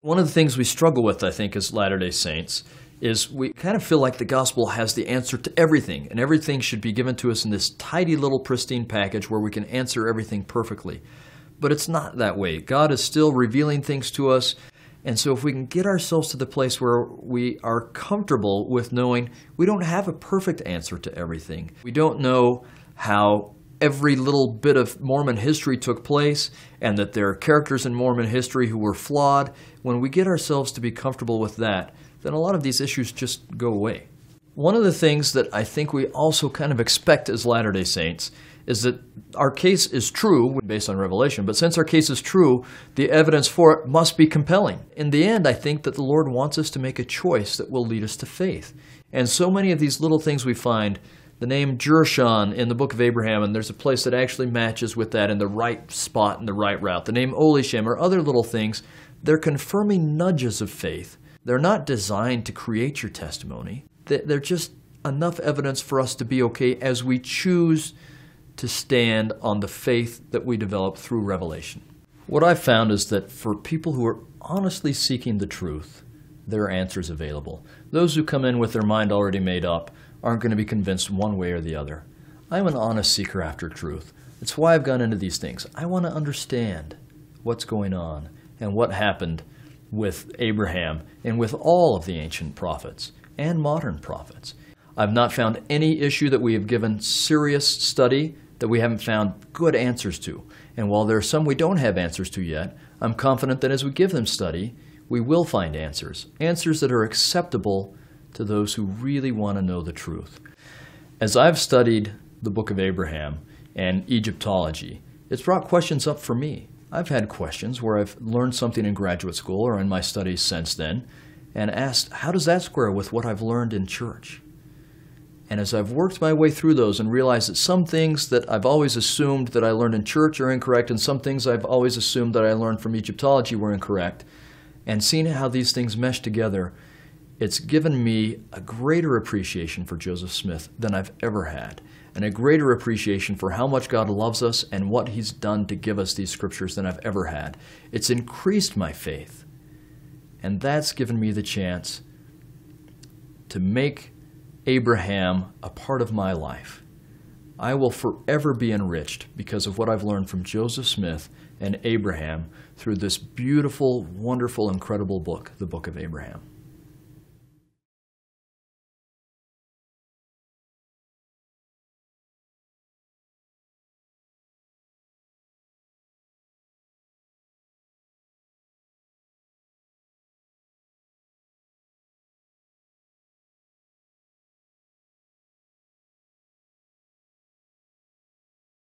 One of the things we struggle with, I think, as Latter-day Saints, is we kind of feel like the gospel has the answer to everything, and everything should be given to us in this tidy little pristine package where we can answer everything perfectly. But it's not that way. God is still revealing things to us, and so if we can get ourselves to the place where we are comfortable with knowing we don't have a perfect answer to everything. We don't know how every little bit of Mormon history took place, and that there are characters in Mormon history who were flawed. When we get ourselves to be comfortable with that, then a lot of these issues just go away. One of the things that I think we also kind of expect as Latter-day Saints is that our case is true based on Revelation, but since our case is true, the evidence for it must be compelling. In the end, I think that the Lord wants us to make a choice that will lead us to faith. And so many of these little things we find, the name Jershon in the book of Abraham, and there's a place that actually matches with that in the right spot and the right route. The name Olishem or other little things, they're confirming nudges of faith. They're not designed to create your testimony. They're just enough evidence for us to be okay as we choose to stand on the faith that we develop through revelation. What I've found is that for people who are honestly seeking the truth, there are answers available. Those who come in with their mind already made up aren't going to be convinced one way or the other. I'm an honest seeker after truth. It's why I've gone into these things. I want to understand what's going on and what happened with Abraham and with all of the ancient prophets and modern prophets. I've not found any issue that we have given serious study that we haven't found good answers to. And while there are some we don't have answers to yet, I'm confident that as we give them study, we will find answers that are acceptable to those who really want to know the truth. As I've studied the book of Abraham and Egyptology, it's brought questions up for me. I've had questions where I've learned something in graduate school or in my studies since then and asked, how does that square with what I've learned in church? And as I've worked my way through those and realized that some things that I've always assumed that I learned in church are incorrect and some things I've always assumed that I learned from Egyptology were incorrect, and seeing how these things mesh together, it's given me a greater appreciation for Joseph Smith than I've ever had, and a greater appreciation for how much God loves us and what He's done to give us these scriptures than I've ever had. It's increased my faith, and that's given me the chance to make Abraham a part of my life. I will forever be enriched because of what I've learned from Joseph Smith and Abraham through this beautiful, wonderful, incredible book, the Book of Abraham.